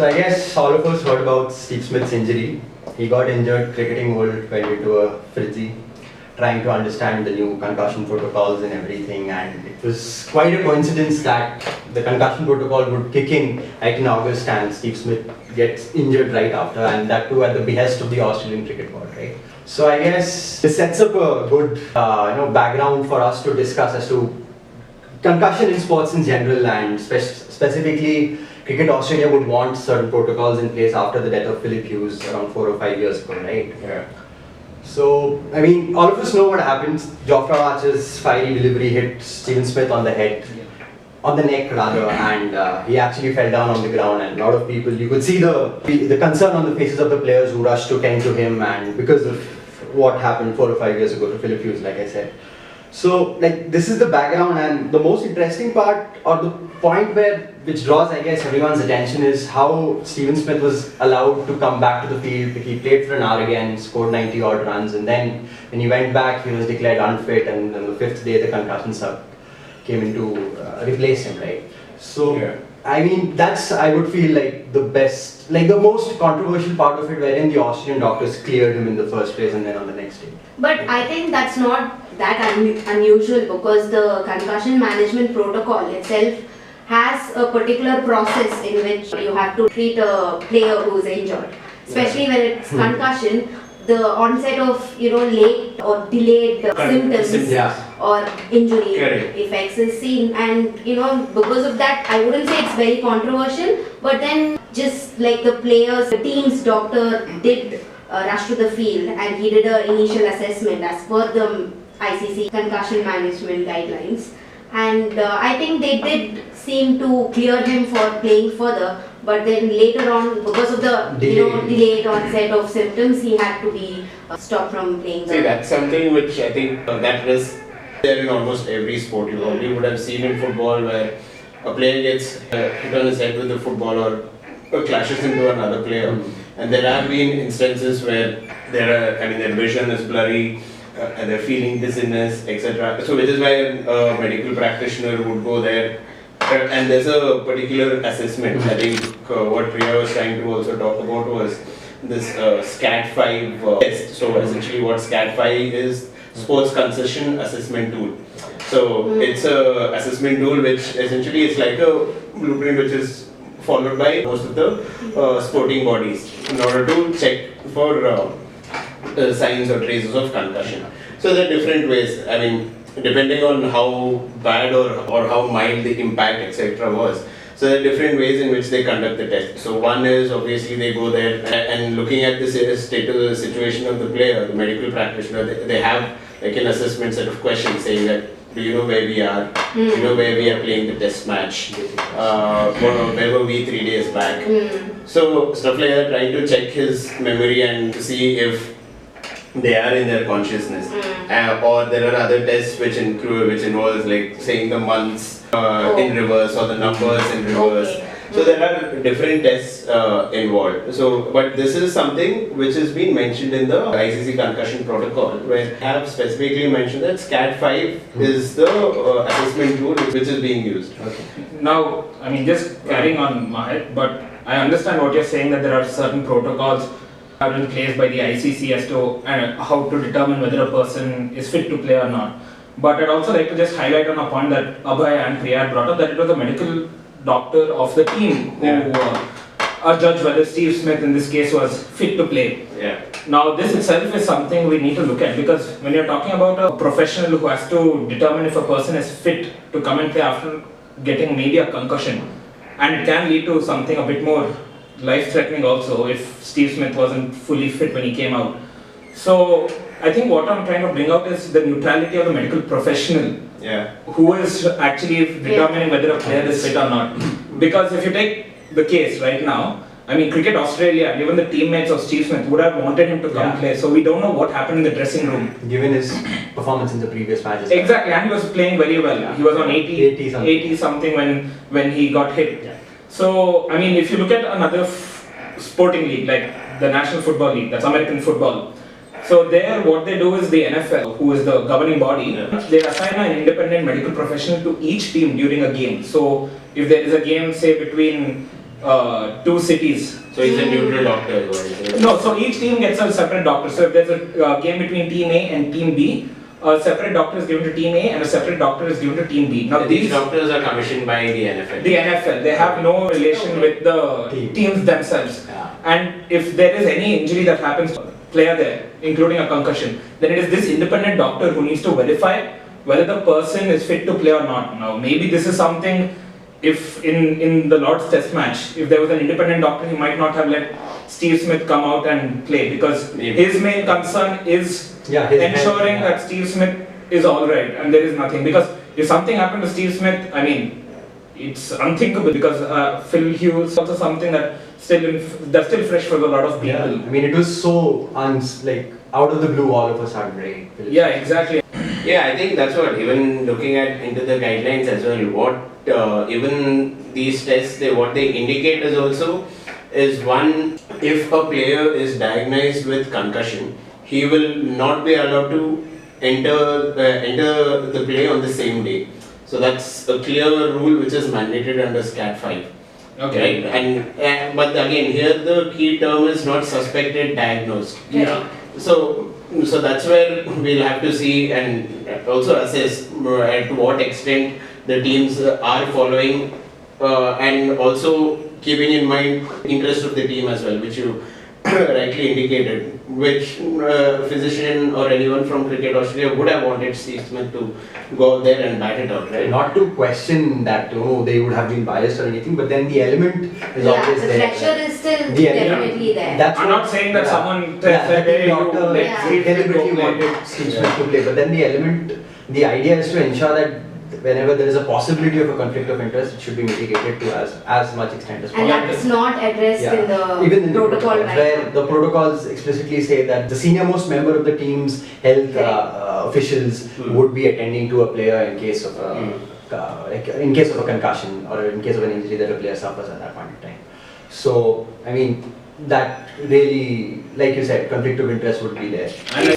So I guess all of us heard about Steve Smith's injury. He got injured, cricketing world went into a frenzy, trying to understand the new concussion protocols and everything, and it was quite a coincidence that the concussion protocol would kick in right in August and Steve Smith gets injured right after, and that too at the behest of the Australian cricket board, right? So I guess this sets up a good background for us to discuss as to concussion in sports in general, and specifically Cricket Australia would want certain protocols in place after the death of Philip Hughes around 4 or 5 years ago, right? Yeah. So, I mean, all of us know what happened. Jofra Archer's fiery delivery hit Stephen Smith on the head, on the neck rather, and he actually fell down on the ground, and a lot of people, you could see the concern on the faces of the players who rushed to tend to him, and because of what happened 4 or 5 years ago to Philip Hughes, like I said. So, like, this is the background, and the most interesting part, or the point which draws, I guess, everyone's attention is how Stephen Smith was allowed to come back to the field. He played for an hour again, scored 90 odd runs, and then when he went back, he was declared unfit, and on the 5th day, the concussion sub came in to replace him, right? So, yeah. I mean, that's, I would feel like the best, like the most controversial part of it, wherein the Austrian doctors cleared him in the first place and then on the next day. But I think that's not that unusual, because the concussion management protocol itself has a particular process in which you have to treat a player who's injured, especially when it's concussion. The onset of late or delayed symptoms or injury effects is seen, and because of that, I wouldn't say it's very controversial, but then just like the players, the team's doctor did rush to the field, and he did an initial assessment as per the ICC concussion management guidelines, and I think they did seem to clear him for playing further. But then later on, because of the delayed onset of symptoms, he had to be stopped from playing. See, that's something which I think that risk there in almost every sport. You probably would have seen in football where a player gets hit on his head with the football or clashes into another player. And there have been instances where their vision is blurry, and they're feeling dizziness, etc. So which is why a medical practitioner would go there. And there's a particular assessment. I think what Priya was trying to also talk about was this SCAT5 test. So essentially what SCAT5 is, Sports Concussion Assessment Tool. So it's a assessment tool which essentially is like a blueprint which is followed by most of the sporting bodies in order to check for signs or traces of concussion. So there are different ways. I mean, depending on how bad or how mild the impact etc. was. So there are different ways in which they conduct the test. So one is obviously they go there and looking at the state of the situation of the player, the medical practitioner, they have like an assessment set of questions saying that, do you know where we are? Do you know where we are playing the test match? Where were we 3 days back? So stuff like that, trying to check his memory and to see if they are in their consciousness, or there are other tests which involves like saying the months in reverse or the numbers in reverse. Okay. So there are different tests involved. So, but this is something which has been mentioned in the ICC Concussion Protocol, where they have specifically mentioned that SCAT5 is the assessment tool which is being used. Okay. Now, I mean, just carrying on Mahit, but I understand what you're saying, that there are certain protocols are in place by the ICC as to how to determine whether a person is fit to play or not. But I'd also like to just highlight on a point that Abhay and Priya brought up, that it was a medical doctor of the team who judged whether Steve Smith in this case was fit to play. Yeah. Now this itself is something we need to look at, because when you're talking about a professional who has to determine if a person is fit to come and play after getting maybe a concussion, and it can lead to something a bit more life-threatening also if Steve Smith wasn't fully fit when he came out. So I think what I'm trying to bring out is the neutrality of the medical professional who is actually determining whether a player is fit or not. Because if you take the case right now, I mean, Cricket Australia, even the teammates of Steve Smith would have wanted him to come play. So we don't know what happened in the dressing room. Given his performance in the previous matches. Exactly, and he was playing very well. He was on 80 something when he got hit. So, I mean, if you look at another sporting league, like the National Football League, that's American football. So there, what they do is the NFL, who is the governing body, they assign an independent medical professional to each team during a game. So if there is a game, say between two cities. So he's a neutral doctor. Is what No, so each team gets a separate doctor. So if there's a game between Team A and Team B, a separate doctor is given to Team A and a separate doctor is given to Team B. Now these doctors are commissioned by the NFL. The NFL, they have no relation with the teams themselves. Yeah. And if there is any injury that happens to a player there, including a concussion, then it is this independent doctor who needs to verify whether the person is fit to play or not. Now, maybe this is something, if in the Lord's Test match, if there was an independent doctor, he might not have let Steve Smith come out and play, because his main concern is ensuring that Steve Smith is alright and there is nothing. Because if something happened to Steve Smith, I mean, it's unthinkable, because Phil Hughes is also something that that's still fresh for a lot of people. Yeah, I mean, it was so like out of the blue all of a sudden, right? Yeah, exactly. Yeah, I think that's what, even looking at into the guidelines as well, what even these tests, what they indicate is also, is one, if a player is diagnosed with concussion, he will not be allowed to enter the play on the same day. So that's a clear rule which is mandated under SCAT 5. Okay. Right? And but again, here the key term is not suspected, diagnosed. Yeah. So that's where we'll have to see and also assess to what extent the teams are following and also keeping in mind interest of the team as well, which you rightly indicated. Which physician or anyone from Cricket Australia would have wanted Steve Smith to go out there and bat it out, right? Not to question that they would have been biased or anything, but then the element is always the there. pressure is still The definitely there. That's I'm not saying that someone said, hey, doctor Steve Smith go deliberately play. wanted Steve Smith to play, but then the idea is to ensure that whenever there is a possibility of a conflict of interest, it should be mitigated to as much extent as And possible. that's not addressed in the Even in the protocol protocols, right where now. the protocols explicitly say that the senior most member of the team's health officials would be attending to a player in case of in case of a concussion or in case of an injury that a player suffers at that point in time. So, I mean, that really, like you said, conflict of interest would be there. And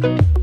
you.